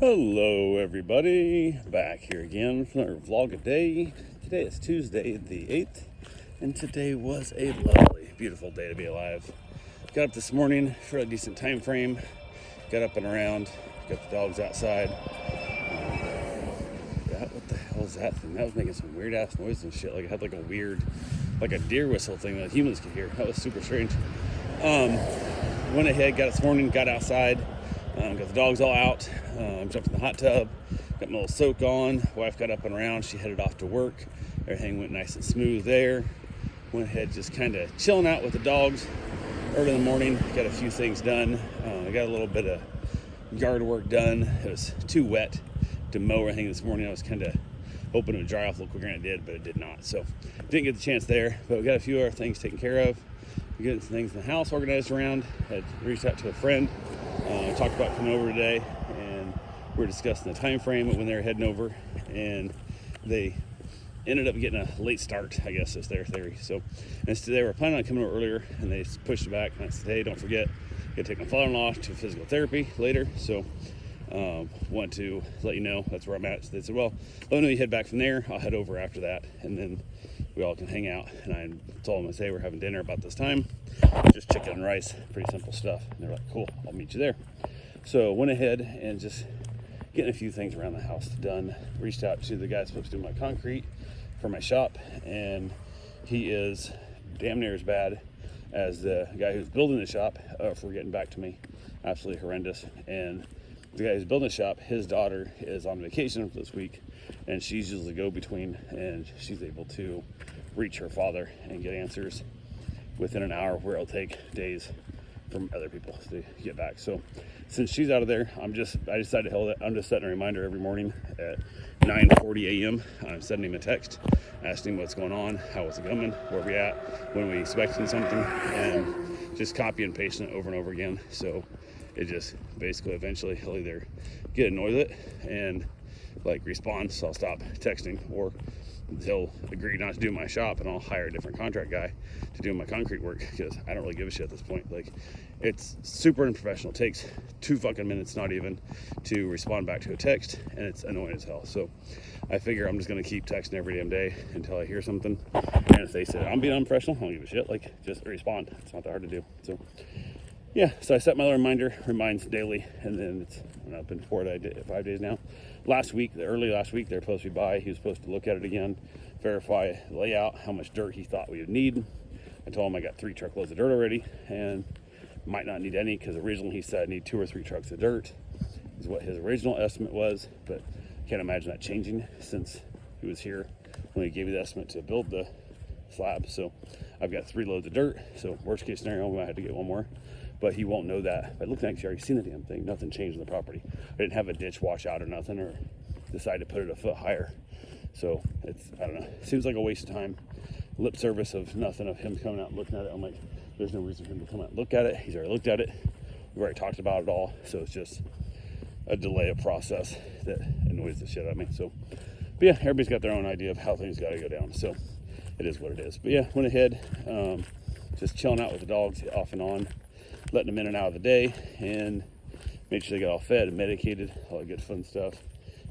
Hello everybody, back here again for another vlog a day. Today is Tuesday the 8th, and today was a lovely, beautiful day to be alive. Got up this morning for a decent time frame, got up and around, got the dogs outside. What the hell is that thing? That was making some weird ass noise and shit. Like it had like a weird, like a deer whistle thing that humans could hear. That was super strange. Went ahead, got it this morning, got outside. Got the dogs all out, jumped in the hot tub, got my little soak on. Wife got up and around, she headed off to work. Everything went nice and smooth there. Went ahead just kind of chilling out with the dogs early in the morning. Got a few things done. I got a little bit of yard work done. It was too wet to mow or anything this morning. I was kind of hoping it would dry off a little quicker than it did, but it did not. So didn't get the chance there, but we got a few other things taken care of. We're getting some things in the house organized around. Had reached out to a friend. Talked about coming over today, and we're discussing the time frame when they were heading over, and they ended up getting a late start, I guess is their theory. So they were planning on coming over earlier, and they pushed it back, and I said, hey, don't forget, I gotta take my father-in-law to physical therapy later. So want to let you know that's where I'm at. So they said, well, let me know you head back from there. I'll head over after that, and then we all can hang out. And I told them, I say, we're having dinner about this time, just chicken and rice, pretty simple stuff. And they're like, cool, I'll meet you there. So went ahead and just getting a few things around the house done. Reached out to the guy supposed to do my concrete for my shop, and he is damn near as bad as the guy who's building the shop for getting back to me. Absolutely horrendous. And the guy who's building the shop, his daughter is on vacation this week, and she's usually the go-between, and she's able to reach her father and get answers within an hour, where it'll take days from other people to get back. So since she's out of there, I decided to hold it. I'm just setting a reminder every morning at 9:40 a.m. I'm sending him a text, asking him what's going on, how it's coming, where we at, when we expecting something, and just copy and paste it over and over again. So it just basically eventually he'll either get annoyed with it and like respond, so I'll stop texting, or he'll agree not to do my shop and I'll hire a different contract guy to do my concrete work, because I don't really give a shit at this point. Like, it's super unprofessional. It takes 2 fucking minutes, not even, to respond back to a text, and it's annoying as hell. So I figure I'm just gonna keep texting every damn day until I hear something. And if they say I'm being unprofessional, I don't give a shit. Like, just respond. It's not that hard to do. So yeah, so I set my little reminder, reminds daily, and then I've been 5 days now. Early last week, they were supposed to be by. He was supposed to look at it again, verify layout, how much dirt he thought we would need. I told him I got 3 truckloads of dirt already, and might not need any, because originally he said I need 2 or 3 trucks of dirt, is what his original estimate was, but I can't imagine that changing since he was here when he gave me the estimate to build the slab. So I've got 3 loads of dirt, so worst case scenario, I might have to get 1 more. But he won't know that. But look, like you already seen the damn thing. Nothing changed in the property. I didn't have a ditch wash out or nothing, or decide to put it a foot higher. So it's, I don't know, it seems like a waste of time. Lip service of nothing, of him coming out and looking at it. I'm like, there's no reason for him to come out and look at it. He's already looked at it. We've already talked about it all. So it's just a delay of process that annoys the shit out of me. So, but yeah, everybody's got their own idea of how things got to go down. So it is what it is. But yeah, went ahead, just chilling out with the dogs off and on, letting them in and out of the day, and make sure they get all fed and medicated, all that good fun stuff.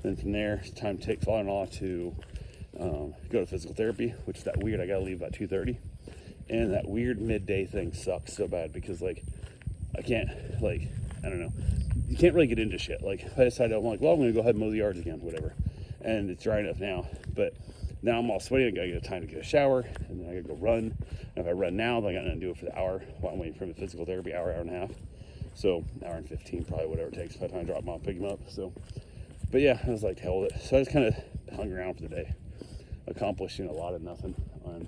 Then from there, it's time to take father-in-law to go to physical therapy, which is that weird, I gotta leave about 2:30. And that weird midday thing sucks so bad, because like, I can't, like, I don't know, you can't really get into shit. Like, if I decide I'm like, well, I'm gonna go ahead and mow the yards again, whatever. And it's dry enough now, but now I'm all sweaty. I gotta get time to get a shower, and then I gotta go run. And if I run now, then I got nothing to do it for the hour while I'm waiting for the physical therapy, hour and a half. So, hour and 15, probably, whatever it takes by the time I drop him off, pick him up. So, but yeah, I was like, hell with it. So I just kind of hung around for the day, accomplishing a lot of nothing on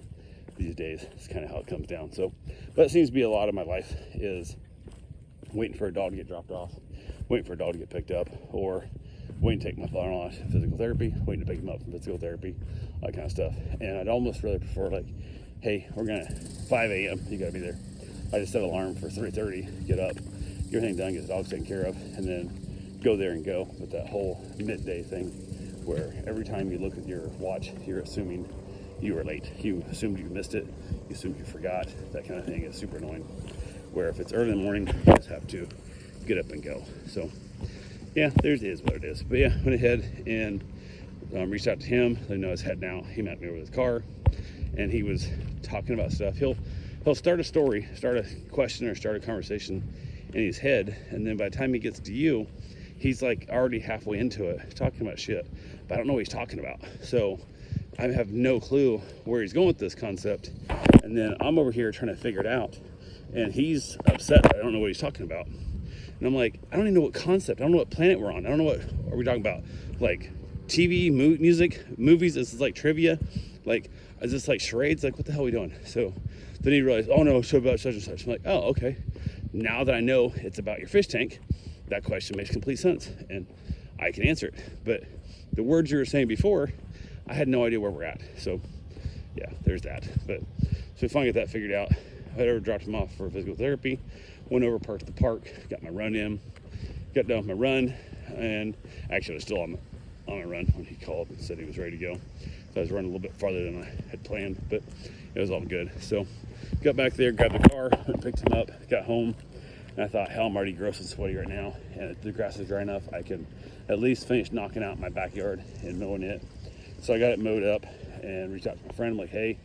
these days. It's kind of how it comes down. So, but it seems to be a lot of my life is waiting for a dog to get dropped off, waiting for a dog to get picked up, or waiting to take my father-in-law to physical therapy, waiting to pick him up from physical therapy, all that kind of stuff. And I'd almost really prefer, like, hey, we're gonna 5 a.m. you gotta be there. I just set an alarm for 3:30, get up, get everything done, get the dogs taken care of, and then go there and go. But that whole midday thing, where every time you look at your watch, you're assuming you were late. You assumed you missed it, you assumed you forgot, that kind of thing is super annoying. Where if it's early in the morning, you just have to get up and go. So yeah, there's is what it is. But yeah, went ahead and reached out to him. Let him know I was heading out. He met me over his car, and he was talking about stuff. He'll start a story, start a question, or start a conversation in his head, and then by the time he gets to you, he's like already halfway into it, talking about shit, but I don't know what he's talking about. So I have no clue where he's going with this concept, and then I'm over here trying to figure it out, and he's upset that I don't know what he's talking about. And I'm like, I don't even know what concept, I don't know what planet we're on, I don't know what are we talking about, like TV, music, movies. This is like trivia, like is this like charades, like what the hell are we doing? So then he realized, oh no, so about such and such. I'm like, oh, okay, now that I know it's about your fish tank, that question makes complete sense and I can answer it. But the words you were saying before, I had no idea where we're at. So yeah, there's that. But so we finally got that figured out. I had dropped him off for physical therapy, went over, parked at the park, got my run in, got done with my run, and actually I was still on my run when he called and said he was ready to go. So I was running a little bit farther than I had planned, but it was all good. So got back there, grabbed the car, picked him up, got home, and I thought, hell, I'm already gross and sweaty right now, and if the grass is dry enough, I can at least finish knocking out my backyard and mowing it. So I got it mowed up and reached out to my friend. I'm like, hey,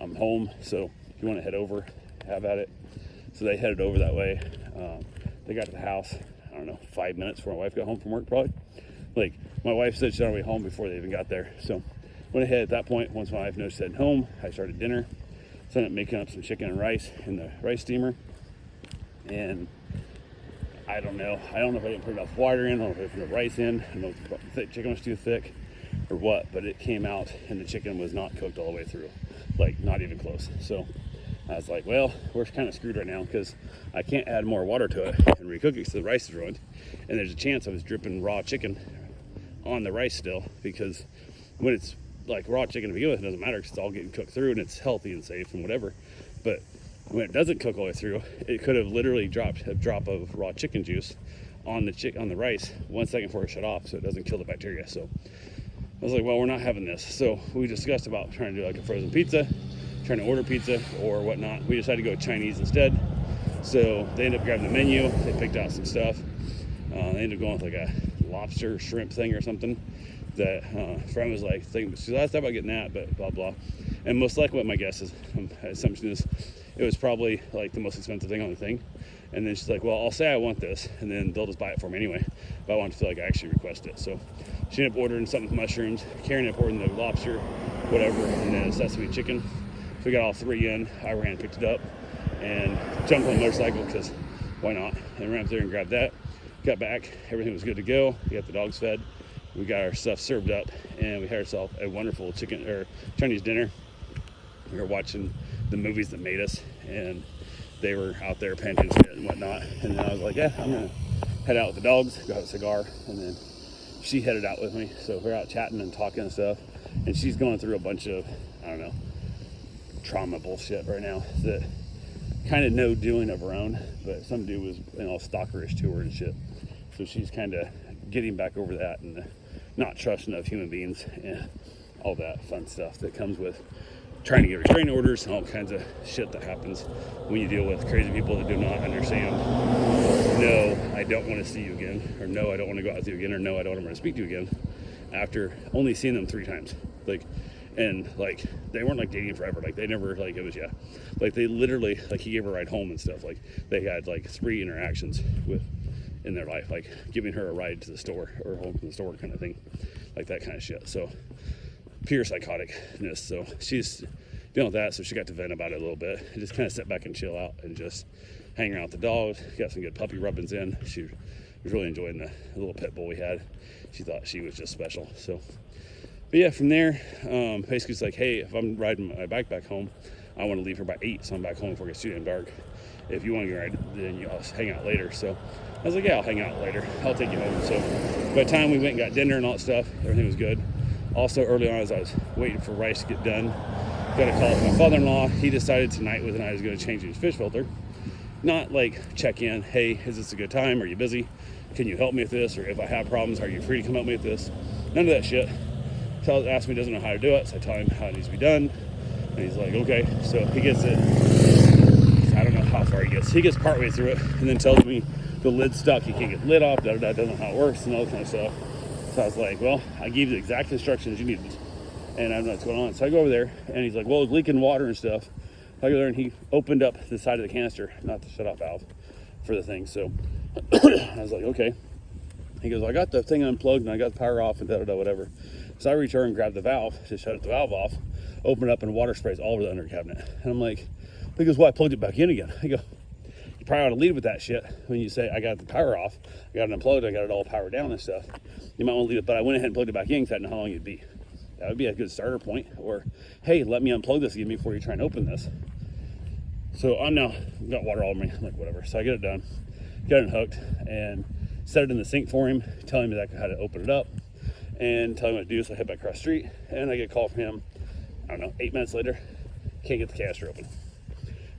I'm home, so if you want to head over, have at it. So they headed over that way. They got to the house, I don't know, 5 minutes before my wife got home from work, probably. Like, my wife said she's on her way home before they even got there. So went ahead at that point. Once my wife noticed she'd home, I started dinner. So I ended up making up some chicken and rice in the rice steamer. And I don't know if I didn't put enough water in, I don't know if I put the rice in, I don't know if the chicken was too thick or what, but it came out and the chicken was not cooked all the way through, like not even close. So I was like, well, we're kind of screwed right now because I can't add more water to it and recook it because the rice is ruined. And there's a chance I was dripping raw chicken on the rice still, because when it's like raw chicken to begin with, it doesn't matter because it's all getting cooked through and it's healthy and safe and whatever. But when it doesn't cook all the way through, it could have literally dropped a drop of raw chicken juice on the rice 1 second before it shut off, so it doesn't kill the bacteria. So I was like, well, we're not having this. So we discussed about trying to do like a frozen pizza, trying to order pizza or whatnot. We decided to go Chinese instead. So they ended up grabbing the menu. They picked out some stuff. They ended up going with like a lobster shrimp thing or something that friend was like, she's last time about getting that, but blah blah. And most likely what my guess is, assumption is, it was probably like the most expensive thing on the thing. And then she's like, well, I'll say I want this, and then they'll just buy it for me anyway. But I want to feel like I actually request it. So she ended up ordering something with mushrooms, Karen ended up ordering the lobster, whatever, and then sesame chicken. So we got all three in. I ran and picked it up and jumped on the motorcycle because why not? And ran up there and grabbed that. Got back, everything was good to go. We got the dogs fed. We got our stuff served up, and we had ourselves a wonderful Chinese dinner. We were watching the movies that made us, and they were out there panting shit and whatnot. And then I was like, yeah, I'm gonna head out with the dogs, got a cigar, and then she headed out with me. So we're out chatting and talking and stuff, and she's going through a bunch of, I don't know, trauma bullshit right now that kind of no doing of her own, but some dude was, stalkerish to her and shit. So she's kind of getting back over that and not trusting of human beings and all that fun stuff that comes with trying to get restraining orders and all kinds of shit that happens when you deal with crazy people that do not understand. No, I don't want to see you again, or no, I don't want to go out with you again, or no, I don't want to speak to you again, after only seeing them 3 times. And they weren't like dating forever. Like they never, like it was, yeah. Like they literally, like he gave her a ride home and stuff. Like they had like 3 interactions in their life, like giving her a ride to the store or home from the store kind of thing, like that kind of shit. So pure psychoticness. So she's dealing with that. So she got to vent about it a little bit and just kind of sit back and chill out and just hang around with the dogs. Got some good puppy rubbings in. She was really enjoying the little pit bull we had. She thought she was just special. So, but yeah, from there, basically it's like, hey, if I'm riding my bike back home, I want to leave her by 8, so I'm back home before it gets too damn dark. If you want to ride, then I'll hang out later. So I was like, yeah, I'll hang out later. I'll take you home. So by the time we went and got dinner and all that stuff, everything was good. Also, early on, as I was waiting for rice to get done, got a call from my father-in-law. He decided tonight with I was going to change his fish filter. Not like check in, hey, is this a good time? Are you busy? Can you help me with this? Or if I have problems, are you free to come help me with this? None of that shit. Asked me, doesn't know how to do it, so I tell him how it needs to be done. And he's like, okay. So he gets it, I don't know how far he gets. He gets partway through it and then tells me the lid's stuck, you can't get the lid off, don't know how it works, and all that kind of stuff. So I was like, well, I gave you the exact instructions you needed, and I don't know what's going on. So I go over there, and he's like, well, it's leaking water and stuff. So I go there, and he opened up the side of the canister, not the shut-off valve for the thing. So I was like, okay. He goes, well, I got the thing unplugged, and I got the power off, and whatever. So I reach over and grab the valve to shut the valve off, open it up, and water sprays all over the under cabinet. And I'm like, he goes, well, I plugged it back in again. I go, you probably ought to lead with that shit when you say, I got the power off, I got it unplugged, I got it all powered down and stuff. You might want to leave it, but I went ahead and plugged it back in because I didn't know how long it'd be. That would be a good starter point. Or, hey, let me unplug this again before you try and open this. So I'm now got water all over me. I'm like, whatever. So I get it done, get it hooked, and set it in the sink for him, telling me that how to open it up, and telling me what to do. So I head back across the street, and I get a call from him, I don't know, 8 minutes later, can't get the canister open.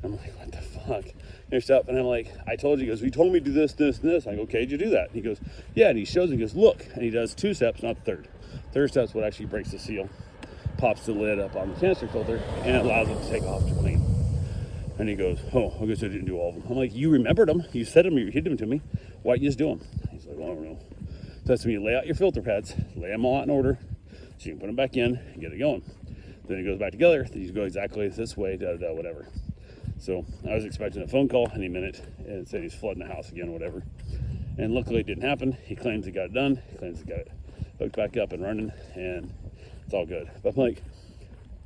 I'm like, what the fuck? And stuff. And I'm like, I told you. He goes, you told me to do this, this, and this. I go, okay, did you do that? And he goes, yeah. And he shows, he goes, look. And he does 2 steps, not the third. Third step's what actually breaks the seal, pops the lid up on the canister filter, and it allows it to take off to clean. And he goes, oh, I guess I didn't do all of them. I'm like, you remembered them. You said them, you hid them to me. Why don't you just do them? He's like, well, I don't know. So that's when you lay out your filter pads, lay them all out in order, so you can put them back in and get it going. Then it goes back together. Then you go exactly this way, whatever. So I was expecting a phone call any minute, and it said he's flooding the house again, whatever. And luckily it didn't happen. He claims he got it done. He claims he got it hooked back up and running, and it's all good. But I'm like,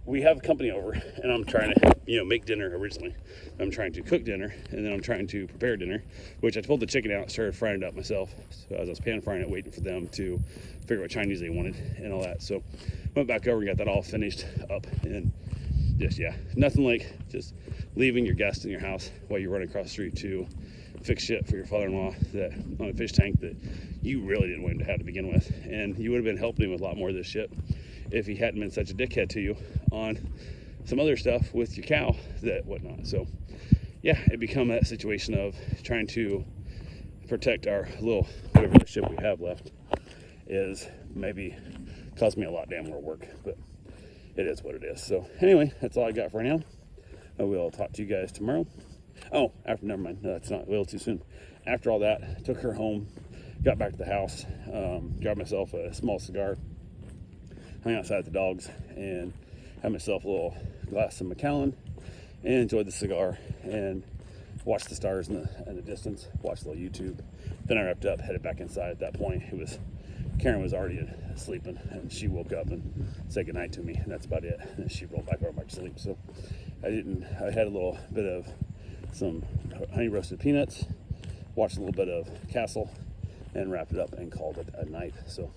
we have company over, and I'm trying to, make dinner originally. I'm trying to cook dinner, and then I'm trying to prepare dinner, which I pulled the chicken out, started frying it up myself. So as I was pan frying it, waiting for them to figure out what Chinese they wanted and all that. So went back over and got that all finished up, and just, nothing like just leaving your guest in your house while you're running across the street to fix shit for your father-in-law that on a fish tank that you really didn't want him to have to begin with. And you would have been helping him with a lot more of this shit if he hadn't been such a dickhead to you on some other stuff with your cow that whatnot. So yeah, it become that situation of trying to protect our little whatever the shit we have left is maybe cost me a lot damn more work, but it is what it is. So anyway, that's all I got for now. I will talk to you guys tomorrow. Oh, never mind. No, that's not a little too soon. After all that, took her home, got back to the house, grabbed myself a small cigar, hung outside with the dogs, and had myself a little glass of Macallan, and enjoyed the cigar, and watched the stars in the distance, watched a little YouTube. Then I wrapped up, headed back inside. At that point, Karen was already sleeping, and she woke up and said goodnight to me, and that's about it. And she rolled back to sleep. So I had a little bit of some honey roasted peanuts, watched a little bit of Castle, and wrapped it up and called it a night. So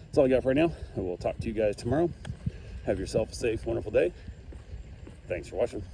that's all I got for right now. I will talk to you guys tomorrow. Have yourself a safe, wonderful day. Thanks for watching.